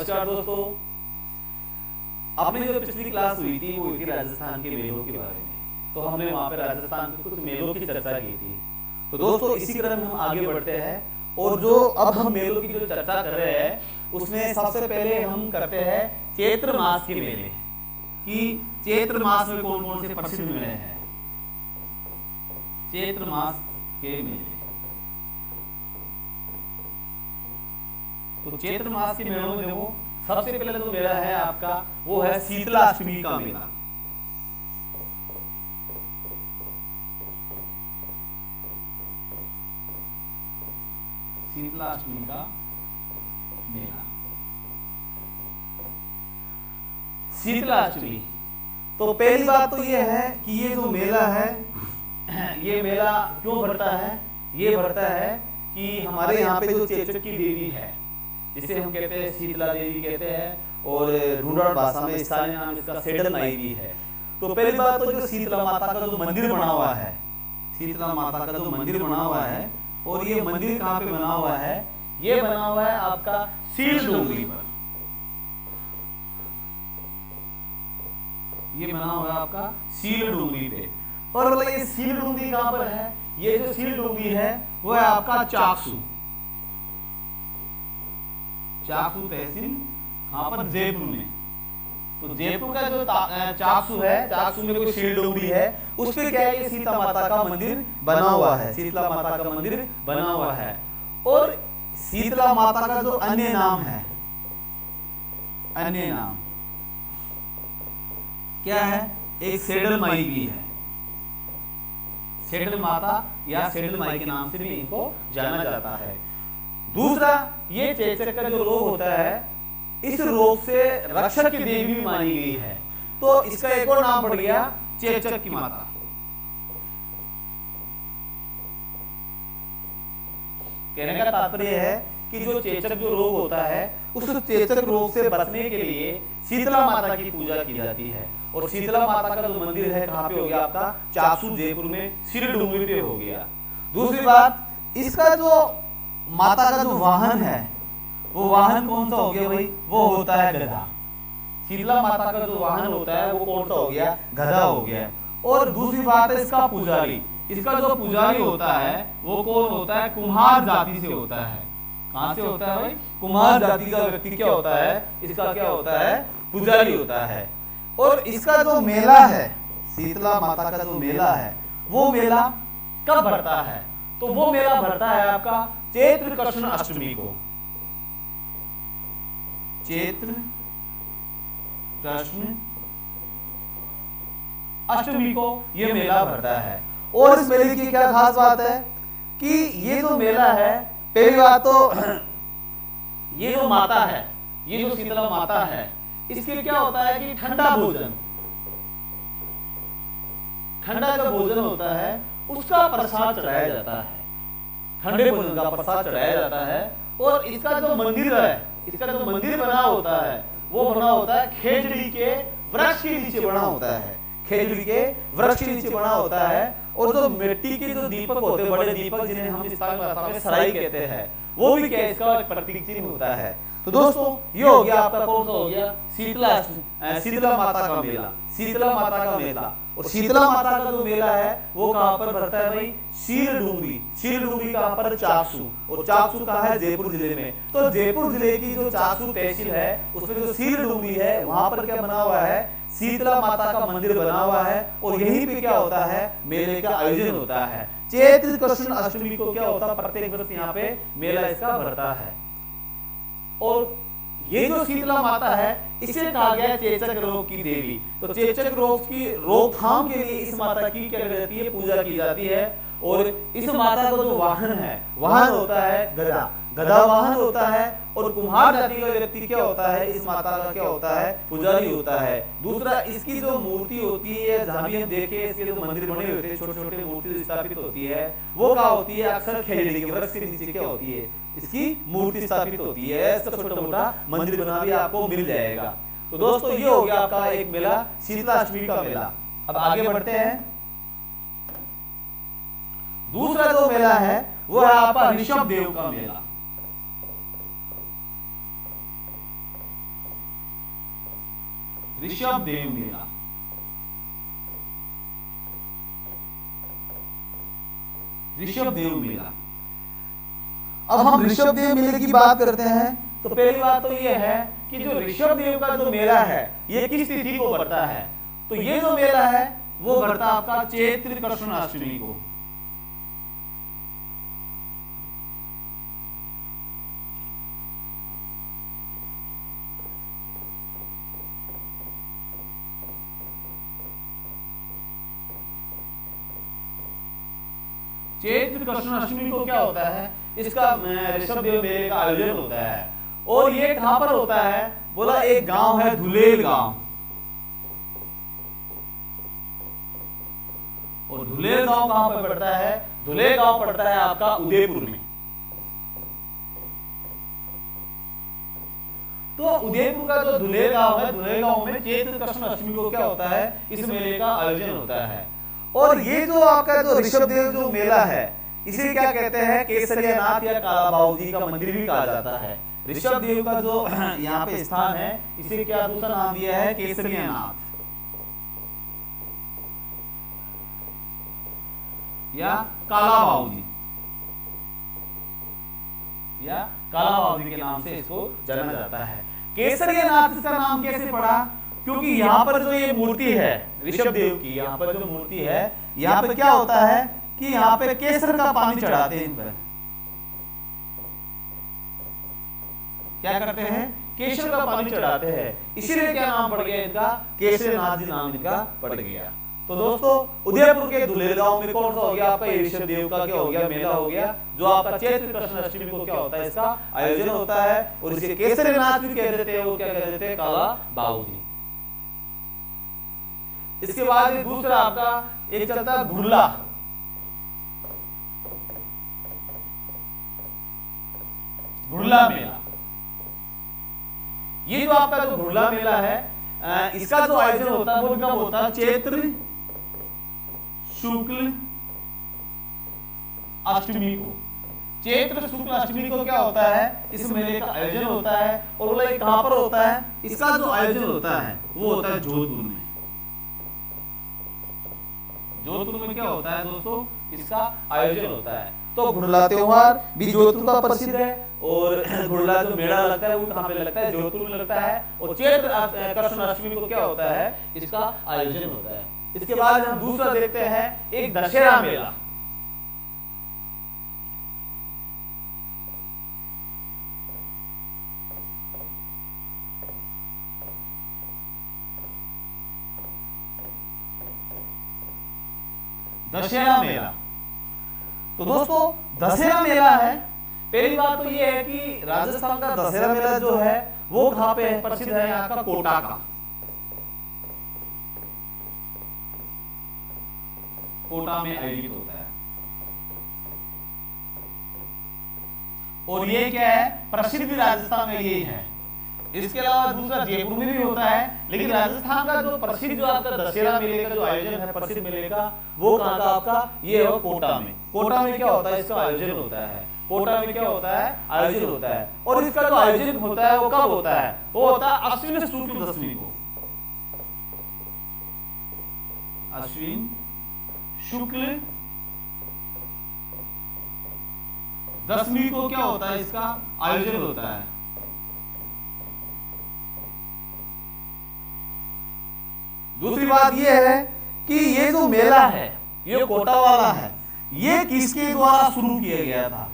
नमस्कार दोस्तों। आपने जो पिछली क्लास हुई थी वो हुई थी राजस्थान के मेलों के बारे में। तो हमने वहाँ पे राजस्थान के कुछ मेलों की चर्चा की थी। तो दोस्तों इसी क्रम में हम आगे बढ़ते हैं और जो अब हम मेलों की जो चर्चा कर रहे हैं उसमें सबसे पहले हम करते हैं चैत्र मास के मेले कि चैत्र मास में कौन कौन से प्रसिद्ध मेले हैं। चैत्र मास के मेले, तो चैत्र मास के मेलों में देखो सबसे पहले जो मेला है आपका वो है शीतला अष्टमी का मेला। शीतला अष्टमी का मेला, शीतला अष्टमी। तो पहली बात तो ये है कि ये जो मेला है ये मेला क्यों भरता है। ये भरता है कि हमारे यहाँ पे जो चेचक की देवी है जिसे हम कहते हैं शीतला देवी कहते हैं और रूरल भाषा में स्थानीय नाम इसका सेडल माई भी है। तो पहली बात तो जो शीतला माता का जो मंदिर बना हुआ है, शीतला माता का जो मंदिर बना हुआ है, और ये मंदिर कहाँ पे बना हुआ है, ये बना हुआ है आपका सील डोंगरी पर। ये बना हुआ है आपका सील डोंगरी पे। और बोला ये सील डोंगरी कहाँ पर है, ये जो सील डोंगरी है वो है आपका चाकसू। चाकसू तहसील कहाँ पर, जयपुर में। तो जयपुर का जो चाकसू है, चाकसू में कोई सील डोंगरी है, उस पे क्या है, ये सीता माता का मंदिर बना हुआ है, शीतला माता का मंदिर बना हुआ है। और शीतला माता का जो अन्य नाम है, अन्य नाम क्या है, एक सेडल माई भी है। सेडल माता या सेडल माई के नाम से भी इनको जाना जाता है। दूसरा, ये चेचक का जो रोग होता है, इस रोग से रक्षक की देवी भी मानी गई है। तो इसका एक और नाम पड़ गया चेचक की माता। कहने का तात्पर्य है कि जो चेचक जो रोग होता है उस चेचक रोग से बचने के लिए शीतला माता की पूजा की जाती है। और शीतला माता का जो मंदिर है कहाँ पे हो गया आपका, चाकसू जयपुर में सील डोंगरी पे हो गया। दूसरी बात, इसका जो माता का जो वाहन है वो वाहन कौन सा हो गया भाई, वो होता है गधा। शीतला माता का जो वाहन होता है वो कौन सा हो गया, गधा हो गया। और दूसरी बात है इसका पुजारी, इसका जो पुजारी होता है वो कौन होता है, कुम्हार जाति से होता है। कहां से होता है भाई, कुम्हार जाति का व्यक्ति क्या होता है, इसका क्या होता है, पुजारी होता है। और इसका जो मेला है, शीतला माता का जो मेला है, वो मेला कब भरता है, तो वो मेला भरता है आपका चैत्र कृष्ण अष्टमी को। चैत्र कृष्ण अष्टमी को ये मेला भरता है। और इस मेले की क्या खास बात है कि ये जो मेला है, पहली बात तो ये जो माता है, ये जो शीतला माता है, इसके क्या होता है कि ठंडा भोजन, ठंडा जो भोजन होता है उसका प्रसाद चढ़ाया जाता है, ठंडे भोजन का प्रसाद चढ़ाया जाता है। और इसका जो मंदिर है, इसका जो मंदिर बना होता है वो बना होता है खेजड़ी के वृक्ष के नीचे बना होता है, खेजड़ी के वृक्ष के नीचे बना होता है। और जो मिट्टी के जो दीपक होते हैं, बड़े दीपक जिन्हें हम स्थानीय भाषा में सराय कहते हैं, वो भी क्या इसका एक प्रतीक चिन्ह होता है। तो दोस्तों ये हो गया आपका कौन सा हो गया, शीतला माता का मेला, शीतला माता का मेला। और शीतला माता का जो मेला है वो कहां पर भरता है भाई, सील डूंगरी। सील डूंगरी कहां पर, चाकसू। और चाकसू कहां है, जयपुर जिले में। तो जयपुर जिले की जो चाकसू तहसील है उसमें जो सील डूंगरी है वहां पर क्या बना हुआ है, शीतला माता का मंदिर बना हुआ है। और यहीं पे क्या होता है, मेले का आयोजन होता है। चैत्र कृष्ण अष्टमी को क्या होता है, प्रत्येक वर्ष यहाँ पे मेला इसका भरता है। और ये जो शीतला माता है इसे कहा गया चेचक रोग की देवी। तो चेचक रोग की रोकथाम के लिए इस माता की क्या की जाती है, पूजा की जाती है। और इस माता का जो वाहन है, वाहन होता है गधा, गधा वाहन होता है। और कुम्हार जाति का व्यक्ति क्या होता है, इस माता का क्या होता है, पुजारी होता है। दूसरा, इसकी जो मूर्ति होती है, जहां भी हम देखें इसके जो मंदिर बने होते हैं, छोटे छोटे मूर्ति स्थापित होती है, वो क्या होती है, अक्सर खेजड़ी के वृक्ष के नीचे क्या होती है, इसकी मूर्ति स्थापित होती है। ऐसा छोटा मोटा मंदिर बना भी आपको मिल जाएगा। तो दोस्तों ये हो गया आपका एक मेला, शीतला अष्टमी का मेला। अब आगे बढ़ते हैं। दूसरा जो मेला है वो है आपका ऋषभ देव का मेला। ऋषभदेव मेला। ऋषभदेव मेला। अब हम ऋषभदेव मेले की बात करते हैं तो पहली बात तो यह है कि जो ऋषभदेव का जो मेला है ये किस तिथि को पड़ता है, तो ये जो मेला है वो पड़ता आपका चैत्र कृष्ण अष्टमी को। चैत्र कृष्ण अष्टमी को क्या होता है, इसका ऋषभदेव मेले का आयोजन होता है। और ये कहां पर होता है, बोला एक गांव है धुलेल गांव, और धुलेल गांव कहां पर पड़ता है, धुलेल गांव पड़ता है आपका उदयपुर में। तो उदयपुर का जो धुलेल गांव है, धुलेल गांव में चैत्र कृष्ण अष्टमी को क्या होता है, इस मेले का आयोजन होता है। और ये जो आपका जो ऋषभदेव जो मेला है इसे क्या कहते हैं, केसरियानाथ या काला बाबूजी का मंदिर भी कहा जाता है। ऋषभदेव का जो यहाँ पे स्थान है इसे क्या दूसरा नाम दिया है, केसरियानाथ या काला बाबूजी, या काला बाबूजी के नाम से इसको जाना जाता है। केसरियानाथ इसका नाम कैसे पड़ा, क्योंकि यहाँ पर जो ये मूर्ति है ऋषभदेव की, यहाँ पर जो मूर्ति है यहाँ पे क्या होता है कि यहाँ पे केसर का पानी चढ़ाते हैं इन पर। क्या करते हैं, केसर का पानी चढ़ाते हैं, इसीलिए क्या नाम पड़ गया इनका, केसरनाथ जी नाम इनका पड़ गया। तो दोस्तों उदयपुर के धुलेल गांव में कौन सा हो गया आपका, ऋषभदेव का क्या हो गया, मेला हो गया, जो आपका चैत्र कृष्ण अष्टमी को क्या होता है, इसका आयोजन होता है। और इसे केसरनाथ भी कह देते हैं, और क्या कह देते हैं, काला बाबूजी। इसके बाद दूसरा आपका एक चलता है घुड़ला। घुड़ला मेला, ये जो आपका जो घुड़ला मेला है इसका जो आयोजन होता है वो कब होता है, चैत्र शुक्ल अष्टमी को। चैत्र शुक्ल अष्टमी को क्या होता है, इस मेले का आयोजन होता है। और बोला कहां पर होता है, इसका जो आयोजन होता है वो होता है जोधपुर में। जोधपुर में क्या होता है दोस्तों, इसका आयोजन होता है। तो घुड़ला त्योहार भी जोधपुर का प्रसिद्ध है, और घुड़ला जो मेला लगता है वो कहां पे लगता है, जोधपुर में लगता है। और चैत्र कृष्ण अष्टमी को क्या होता है, इसका आयोजन होता है। इसके बाद हम दूसरा देखते हैं एक दशहरा मेला। दशहरा मेला, तो दोस्तों दशहरा मेला है, पहली बात तो ये है कि राजस्थान का दशहरा मेला जो है वो कहां पे प्रसिद्ध है, यहाँ का कोटा का। कोटा में आयोजित होता है। और ये क्या है, प्रसिद्ध राजस्थान में यही है। इसके अलावा दूसरा जयपुर में भी होता है, लेकिन राजस्थान का जो प्रसिद्ध जो आपका दशहरा मेले का जो आयोजन है प्रसिद्ध मेले का, वो कहां का आपका, ये है कोटा में। कोटा में क्या होता है, इसका आयोजन होता है। कोटा में क्या होता है, आयोजन होता है। और इसका जो आयोजन होता है वो कब होता है, वो होता है अश्विन शुक्ल दशमी को। अश्विन शुक्ल दशमी को क्या होता है, इसका आयोजन होता है। दूसरी बात यह है कि ये जो मेला है ये कोटा वाला है, ये किसके द्वारा शुरू किया गया था।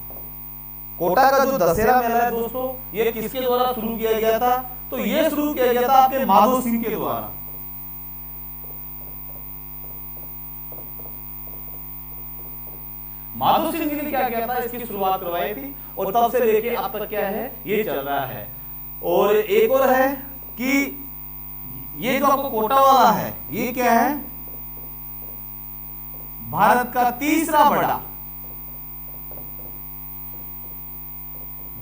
कोटा का जो दशहरा मेला है दोस्तों, ये किसके द्वारा शुरू किया गया था, तो ये शुरू किया गया था आपके माधो सिंह के द्वारा। माधो सिंह जी ने क्या किया था, इसकी शुरुआत करवाई थी, और तब से लेके अब तक क्या है, ये चल रहा है। और एक और है कि ये जो आपको कोटा वाला है, ये क्या है, भारत का तीसरा बड़ा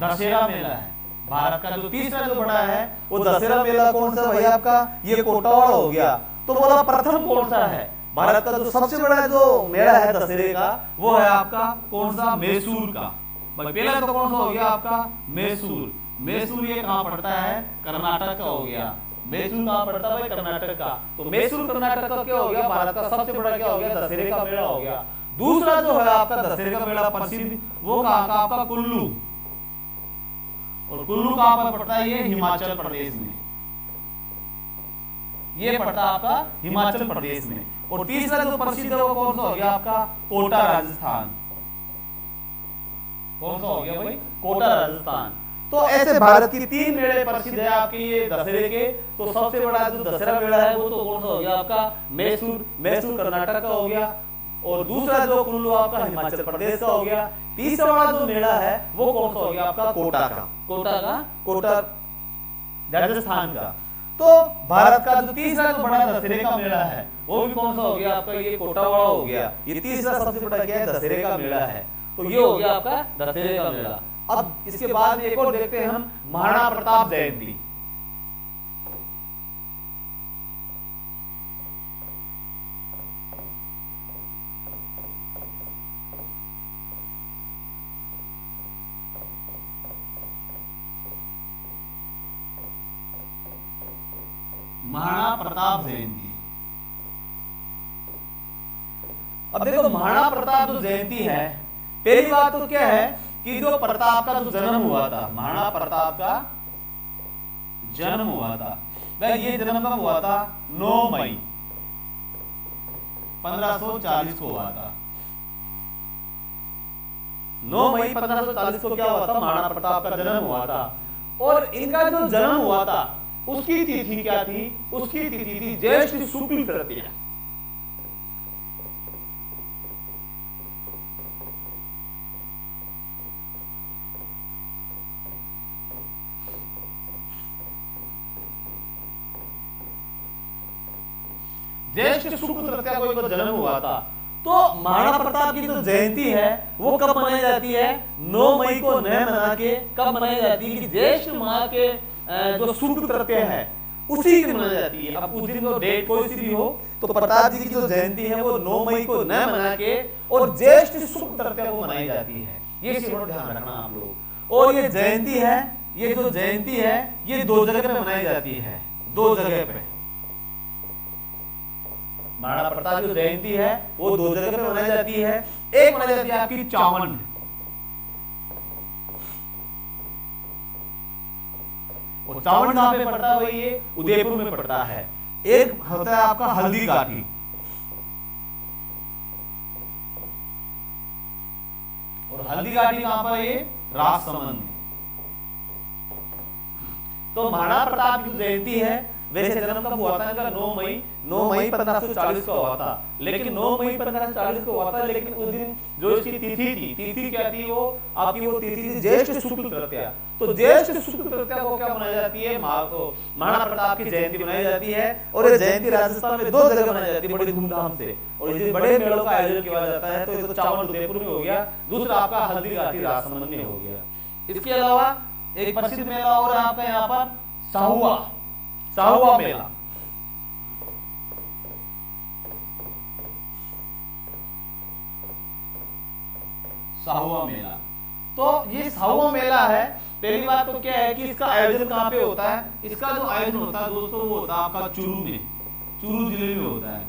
दशहरा मेला है। भारत का जो तीसरा जो बड़ा है वो दशहरा मेला कौन सा भाई आपका, ये कोटा वाला हो गया। तो बोला प्रथम कौन सा है, भारत का जो सबसे बड़ा जो मेला है दशहरे का, वो है आपका कौन सा, मैसूर का। भाई पहला तो कौन सा हो गया आपका, मैसूर। मैसूर ये कहां पड़ता है, कर्नाटक का हो गया। मैसूर कहाँ पड़ता है भाई? कर्नाटक का। तो मैसूर कर्नाटक का क्या हो गया? भारत का सबसे बड़ा क्या हो गया? दशहरे का मेला हो गया। दूसरा जो है आपका दशहरे का मेला प्रसिद्ध, वो कहाँ का? आपका कुल्लू। और कुल्लू कहाँ पर पड़ता है? ये हिमाचल प्रदेश में, ये पड़ता है आपका हिमाचल प्रदेश में। और तीसरा जो प्रसिद्ध है वो कौन सा हो गया आपका? कोटा राजस्थान। कौन सा हो गया भाई? कोटा राजस्थान। तो ऐसे भारत की 3 मेले प्रसिद्ध है आपके ये दशहरे के। तो सबसे बड़ा जो दशहरा मेला है वो तो कौन सा हो गया आपका? मैसूर कर्नाटक का हो गया। और दूसरा जो कुल्लू आपका हिमाचल प्रदेश का हो गया। तीसरा वाला जो मेला है वो कौन सा हो गया आपका? कोटा राजस्थान का। तो भारत का जो तीसरा जो बड़ा दशहरे का मेला है वो भी कौन सा हो गया आपका? ये कोटा वाला हो गया। ये तीसरा सबसे बड़ा क्या है? दशहरे का मेला है। तो ये हो गया आपका दशहरे का मेला। अब इसके बाद एक और देखते हैं हम, महाराणा प्रताप जयंती। महाराणा प्रताप जयंती। अब देखो महाराणा प्रताप जो जयंती है, पहली बात तो क्या है कि जो प्रताप का जो जन्म हुआ था, महाराणा प्रताप का जन्म हुआ था, भाई ये जन्म कब हुआ था? 9 मई 1540 को हुआ था। 9 मई 1540 को क्या हुआ था? महाराणा प्रताप का जन्म हुआ था। और इनका जो जन्म हुआ था उसकी तिथि क्या थी? उसकी तिथि थी ज्येष्ठ शुक्ल तृतीया। ज्येष्ठ शुक्ल तृतीया को इनका जन्म हुआ था। तो महाराणा प्रताप की जो जयंती है वो कब मनाई जाती है? 9 मई को न मना के कब मनाई जाती है? कि ज्येष्ठ माह के जो शुक्ल तृतीया है उसी दिन मनाई जाती है। अब उस दिन को डेट कोई सी भी हो, तो प्रताप जी की जो जयंती है वो 9 मई को न मना के और ज्येष्ठ शुक्ल तृतीया को मनाई जाती है। ये सिर्फ ध्यान रखना आप लोग। और ये जयंती है, ये जो जयंती है ये 2 जगह पे मनाई जाती है। 2 जगह पे महाराणा प्रताप की जो जयंती है वो 2 जगह पे मनाई जाती है। एक मनाई जाती है आपकी चावंड, और चावंड कहां पे पड़ता है भाई? ये उदयपुर में पड़ता है। एक होता है आपका हल्दी घाटी, और हल्दी घाटी कहां पर है? ये राजसमंद में। तो महाराणा प्रताप की जयंती है, वैसे जन्म कब हुआ था इनका? 9 मई 1540 को हुआ था। लेकिन 9 मई 1540 को हुआ था, लेकिन उस दिन जो इसकी तिथि थी, तिथि क्या थी? वो आपकी वो तिथि थी ज्येष्ठ शुक्ल तृतीया। तो ज्येष्ठ शुक्ल तृतीया को क्या मनाई जाती है? महाराणा प्रताप की जयंती मनाई जाती है। और ये जयंती राजस्थान में 2 जगह मनाई जाती है बड़ी धूमधाम से। और इस बड़े मेलों का आयोजन किया जाता है। तो ये तो चावंड उदयपुर में हो गया, दूसरा आपका हल्दी घाटी राजसमंद में हो गया। इसके अलावा एक प्रसिद्ध मेला और आपका यहाँ पर साहुआ मेला। साहुआ मेला, तो ये साहुआ मेला है। पहली बात तो क्या है कि इसका आयोजन कहां पे होता है? इसका जो आयोजन होता है दोस्तों वो होता है आपका चूरू जिले में होता है।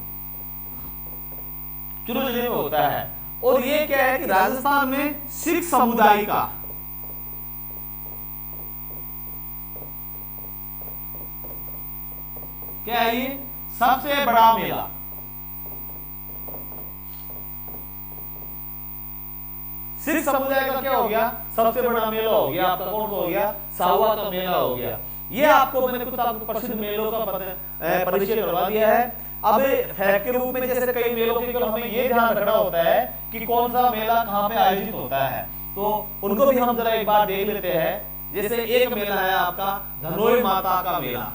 चूरू जिले में होता है। और ये क्या है कि राजस्थान में सिख समुदाय का क्या है? ये सबसे बड़ा मेला। सिख समुदाय का क्या हो गया? सबसे बड़ा मेला हो गया आपका। कौन सा हो गया? साहुआ का मेला हो गया। ये आपको मैंने कुछ आपको प्रसिद्ध मेलों का परिचय करवा दिया है। अब फैक्ट के रूप में जैसे कई मेलों के केवल हमें ये ध्यान रखना होता है कि कौन सा मेला कहाँ पे आयोजित होता है, तो उनको भी हम जरा एक बार देख लेते हैं। जैसे एक मेला है आपका धनोई माता का मेला।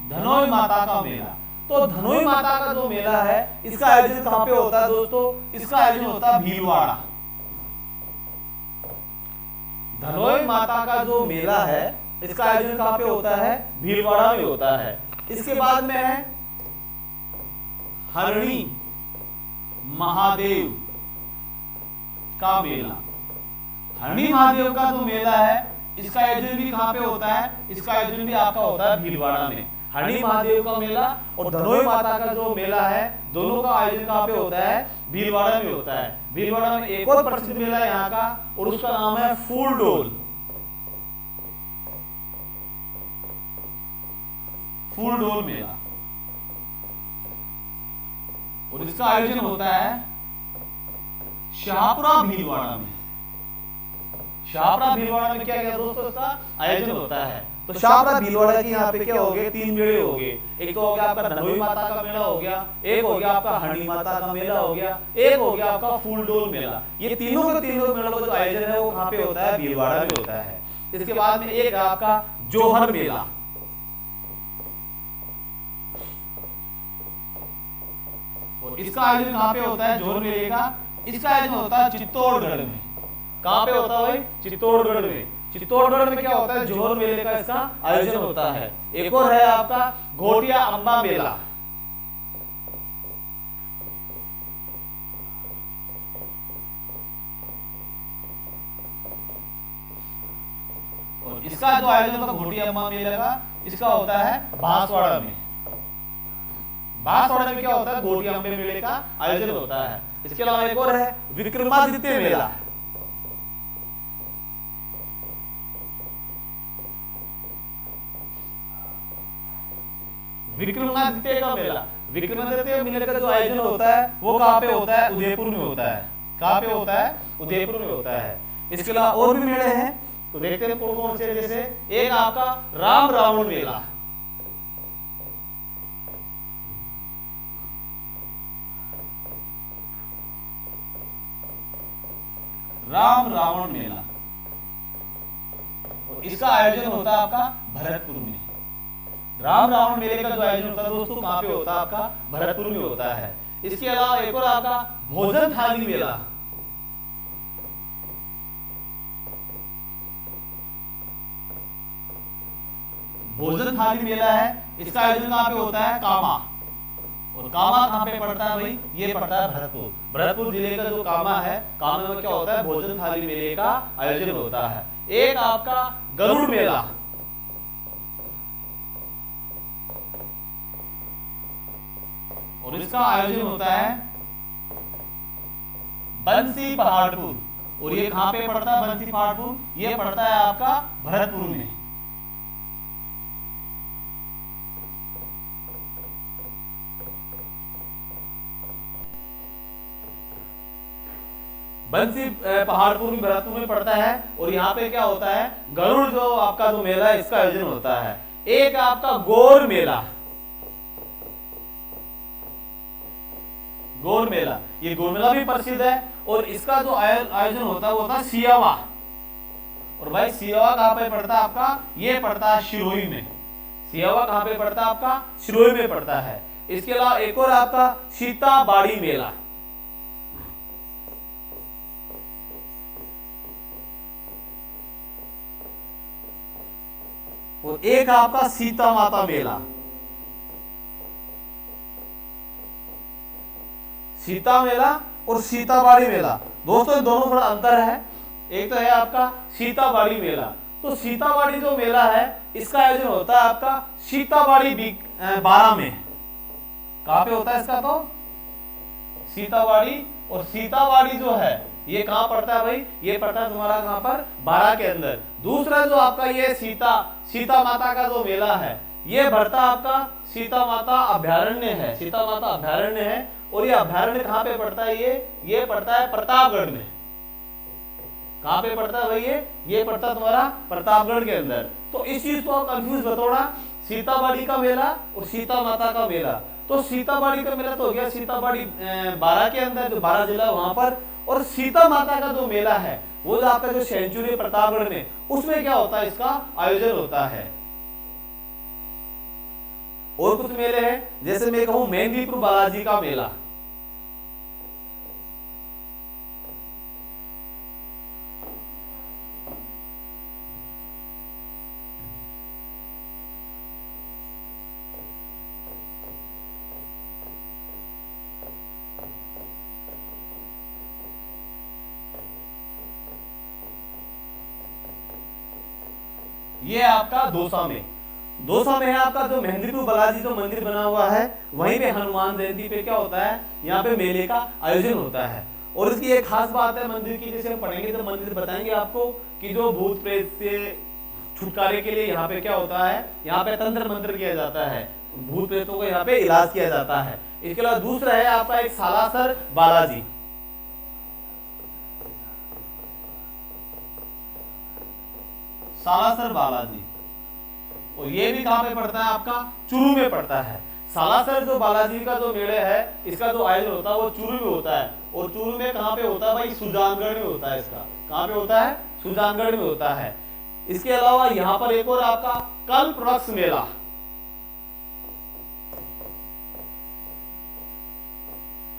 धनोई माता का मेला, तो धनोई माता का जो मेला है इसका आयोजन कहां पे होता है दोस्तों? इसका आयोजन होता है भीलवाड़ा। धनोई माता का जो मेला है इसका आयोजन कहां पे होता है? भीलवाड़ा में होता है। इसके बाद में है हरणी महादेव का मेला। हरणी महादेव का जो मेला है इसका आयोजन भी कहाँ पे होता है? इसका आयोजन भी आपका होता है भीलवाड़ा में। हरणी महादेव का मेला और धनोई माता का जो मेला है दोनों का आयोजन कहाँ पे होता है? भीलवाड़ा में होता है। भीलवाड़ा में एक और प्रसिद्ध मेला है यहाँ का और उसका नाम है फूलडोल। फूलडोल मेला और इसका आयोजन होता है शाहपुरा भीलवाड़ा में। शाहपुरा भीलवाड़ा में क्या क्या दोस्तों इसका आयोजन होता है? तो शाहपुरा भीलवाड़ा के यहाँ पे क्या हो गए? 3 मेले हो गए। एक तो हो गया आपका धनोई माता का मेला हो गया, एक हो गया आपका हरणी माता का मेला हो गया, एक हो गया आपका फूलडोल मेला। ये तीनों के तीनों मेलों का जो आयोजन है वो कहाँ पे होता है? भीलवाड़ा में होता है। इसके बाद में एक है आपका जोहर मेला। और इसका आयोजन कहाँ पे होता है? जोहर मेले का इसका आयोजन होता है चित्तौड़गढ़ में। कहाँ पे होता है भाई? चित्तौड़गढ़ में। चित्तौड़गढ़ में क्या होता है? जोहर मेले का इसका आयोजन होता है। एक और है आपका घोटिया अम्बा मेला। और इसका जो आयोजन होता है घोटिया अम्बा मेले का इसका होता है बांसवाड़ा में। बांसवाड़ा में क्या होता है? घोटिया अम्बे मेले का आयोजन होता है। इसके अलावा एक और है विक्रमादित्य मेला। विक्रमादित्य का मेला। विक्रमादित्य मेले का जो आयोजन होता है वो कहाँ पे होता है? उदयपुर में होता है। कहाँ पे होता है? उदयपुर में होता है। इसके अलावा और भी मेले हैं तो देखते हैं कौन कौन से। जैसे एक आपका राम रावण मेला। राम रावण मेला और इसका आयोजन होता है आपका भरतपुर में। राम रावण मेले का जो आयोजन होता है दोस्तों कहाँ पे होता है? आपका भरतपुर में होता है। इसके अलावा एक और आपका भोजन थाली मेला। भोजन थाली मेला है इसका आयोजन कहाँ पे होता है? कामा। और कामा कहाँ पे पड़ता है भाई? ये पड़ता है भरतपुर। भरतपुर जिले का जो कामा है, कामा में क्या होता है? भोजन थाली मेले का आयोजन होता है। एक आपका गरुड़ मेला। और इसका आयोजन होता है बंसी पहाड़पुर। और ये कहां पे पड़ता है? बंसी पहाड़पुर ये पड़ता है आपका भरतपुर में। बंसी पहाड़पुर में भरतपुर में पड़ता है। और यहाँ पे क्या होता है? गरुड़ जो आपका जो मेला है इसका आयोजन होता है। एक आपका गौर मेला। गौर मेला, ये गौर मेला भी प्रसिद्ध है और इसका जो आयोजन होता है वो होता है सियावा। और भाई सियावा कहाँ पे पड़ता है आपका? ये पड़ता है सिरोही में। सियावा कहाँ पे पड़ता है आपका? सिरोही में पड़ता है। इसके अलावा एक और आपका सीताबाड़ी मेला। और एक आपका सीता माता मेला। सीता मेला और सीताबाड़ी मेला दोस्तों दोनों थोड़ा अंतर है। एक तो है आपका सीताबाड़ी मेला। तो सीताबाड़ी जो मेला है इसका आयोजन होता है आपका सीताबाड़ी 12 में। कहां पे होता है इसका? तो सीताबाड़ी। और सीताबाड़ी जो है ये कहां पड़ता है भाई? ये पड़ता है तुम्हारा कहां पर? 12 के अंदर। दूसरा जो आपका ये सीता माता का जो मेला है ये भरता आपका सीता माता अभ्यारण्य है। सीता माता अभ्यारण्य है और ये अभ्यारण्य कहां पे पड़ता है? ये पड़ता है प्रतापगढ़ में। कहां पे पड़ता है भाई? ये पड़ता है तुम्हारा प्रतापगढ़ के अंदर। तो इस चीज को आप कंफ्यूज मत होना, सीताबाड़ी का मेला और सीता माता का मेला। तो सीताबाड़ी का मेला तो हो गया सीताबाड़ी 12 के अंदर, जो 12 जिला वहां पर। और सीता माता का जो मेला है वो जो आपका जो सेंचुरी प्रतापगढ़ में, उसमें क्या होता है? इसका आयोजन होता है। और कुछ मेले हैं जैसे मैं कहूं मेहंदीपुर बालाजी का मेला। ये आपका दौसा में, दौसा में है आपका जो मेहंदीपुर बालाजी जो मंदिर बना हुआ है, वहीं पे हनुमान जयंती पे क्या होता है, यहाँ पे मेले का आयोजन होता है। और इसकी एक खास बात है मंदिर की, जैसे हम पढ़ेंगे तो मंदिर बताएंगे आपको कि जो भूत प्रेत से छुटकारे के लिए यहाँ पे क्या होता है, यहाँ पे तंत्र मंत्र किया जाता है, भूत प्रेतों को यहाँ पे इलाज किया जाता है। इसके अलावा दूसरा है आपका एक सालासर बालाजी, सालासर बालाजी, और ये भी कहां पे पड़ता है आपका, चूरू में पड़ता है। सालासर जो बालाजी का जो मेले है, इसका जो आयोजन होता है वो चूरू में होता है। और चूरू में कहां पे होता है भाई, सुजानगढ़ में होता है। इसका कहां पे होता है, सुजानगढ़ में होता है। इसके अलावा यहां पर एक और आपका कल्पवृक्ष मेला,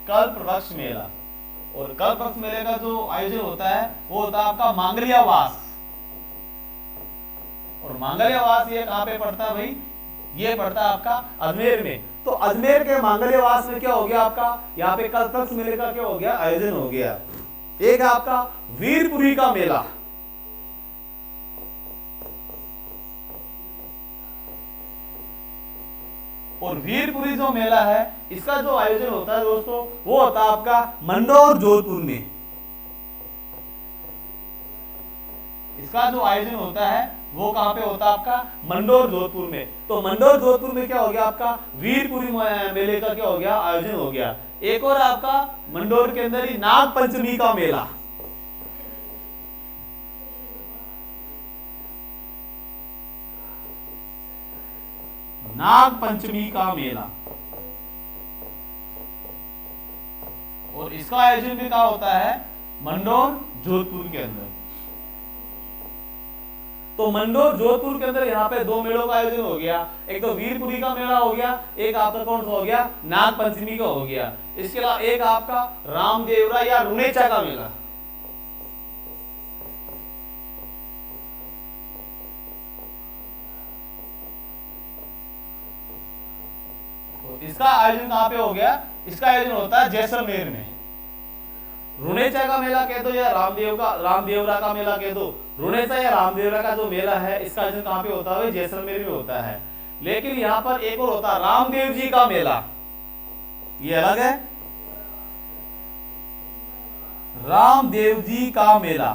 कल्पवृक्ष मेला, और कल्पवृक्ष मेले का जो आयोजन होता है वो होता है आपका मांगलियावास। और मांगलियावास ये कहां पे पड़ता है भाई, ये पड़ता है आपका अजमेर में। तो अजमेर के मांगलियावास में क्या हो गया आपका, यहाँ पे कल्पवृक्ष मेले का क्या हो गया, आयोजन हो गया। एक आपका वीरपुरी का मेला, और वीरपुरी जो मेला है इसका जो आयोजन होता है दोस्तों वो होता है आपका मंदसौर जोधपुर में। इसका जो आयोजन होता है वो कहां पे होता है आपका, मंदसौर जोधपुर में। तो मंदसौर जोधपुर में क्या हो गया आपका, वीरपुरी मेले का क्या हो गया, आयोजन हो गया। एक और आपका मंदसौर के अंदर ही नाग पंचमी का मेला, नाग पंचमी का मेला, और इसका आयोजन भी कहां होता है, मंदसौर जोधपुर के अंदर। तो मंदसौर जोधपुर के अंदर यहाँ पे दो मेलों का आयोजन हो गया, एक तो वीरपुरी का मेला हो गया, एक आपका कौन सा हो गया, नाग पंचमी का हो गया। इसके अलावा एक आपका रामदेवरा या रुनेचा का मेला, तो इसका आयोजन कहां पे हो गया, इसका आयोजन होता है जैसलमेर में। रुनेचा का मेला कह दो या रामदेवरा का मेला कह दो, रुनेचा या रामदेवरा का जो मेला है इसका आयोजन कहां पे होता है, जैसलमेर में होता है। लेकिन यहां पर एक और होता है रामदेव जी का मेला, ये अलग है, रामदेव जी का मेला।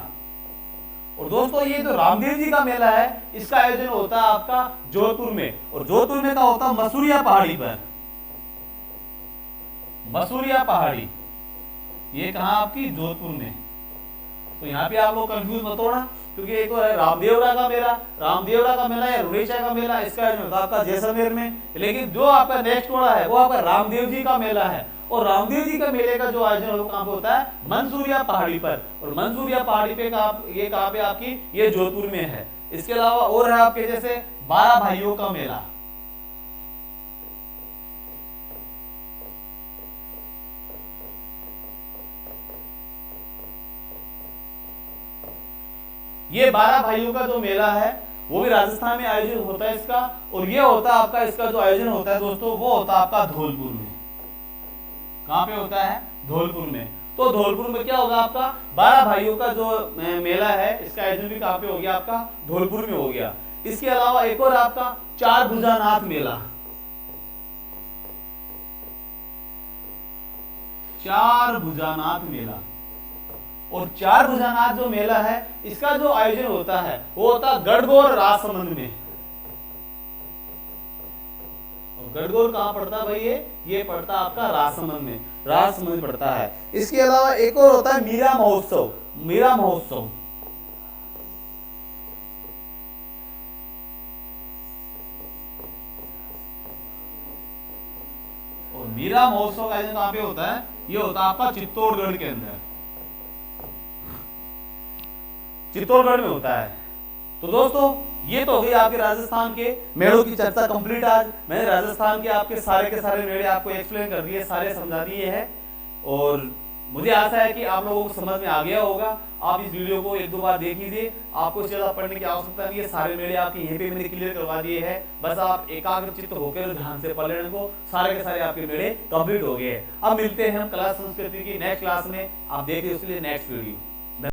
और दोस्तों ये जो रामदेव जी का मेला है इसका आयोजन होता है आपका जोधपुर में, और जोधपुर में का होता है मसूरिया पहाड़ी पर, मसूरिया पहाड़ी, ये कहां आपकी, जोधपुर में। तो यहाँ पे आप लोग कंफ्यूज मत होना, क्योंकि एक तो है रामदेवरा का मेला या रुनेचा का मेला, इसका आपका जैसलमेर में। लेकिन जो आपका नेक्स्ट वाला है वो आपका रामदेव जी का मेला है, और रामदेव जी का मेले का जो आयोजन कहां पे होता है, मंसूरिया पहाड़ी पर। और मंसूरिया पहाड़ी पे ये कहां पे आपकी, ये जोधपुर में है। इसके अलावा और है आपके जैसे 12 भाइयों का मेला, ये 12 भाइयों का जो मेला है वो भी राजस्थान में आयोजित होता है इसका। और ये होता है आपका, इसका जो आयोजन होता है दोस्तों वो होता है आपका धौलपुर में। कहां पे होता है, धौलपुर में। तो धौलपुर में क्या होगा आपका, 12 भाइयों का जो मेला है इसका आयोजन भी कहां पे हो गया आपका, धौलपुर में हो गया। इसके अलावा एक और आपका चार भुजानाथ मेला, चार भुजानाथ मेला। और चार भुजानाथ जो मेला है इसका जो आयोजन होता है वो होता है गढ़गौर राजसमंद में। और गढ़गौर कहां पड़ता है भाई, ये पड़ता है आपका राजसमंद में, राजसमंद पड़ता है। इसके अलावा एक और होता है मीरा महोत्सव, मीरा महोत्सव। और मीरा महोत्सव का आयोजन कहां पे होता है, ये होता है आपका चित्तौड़गढ़ के अंदर, चित्तौड़गढ़ में होता है। तो दोस्तों ये तो हो गई आपके राजस्थान के मेलों की चर्चा कंप्लीट। आज मैंने राजस्थान के आपके सारे के सारे मेले आपको एक्सप्लेन कर दिए, सारे समझा दिए हैं। और मुझे आशा है कि आप लोगों को समझ में आ गया होगा। आप इस वीडियो को एक दो बार देख लीजिए, आपको इससे ज्यादा पढ़ने की आवश्यकता नहीं है। सारे मेले आपके यहीं पे मैंने क्लियर करवा दिए हैं, बस आप एकाग्रचित्त होकर ध्यान से पढ़ लेने को, सारे के सारे आपके मेले कंप्लीट हो गए। अब मिलते हैं हम कला संस्कृति की नेक्स्ट क्लास में, आप देखिए उसके लिए नेक्स्ट वीडियो।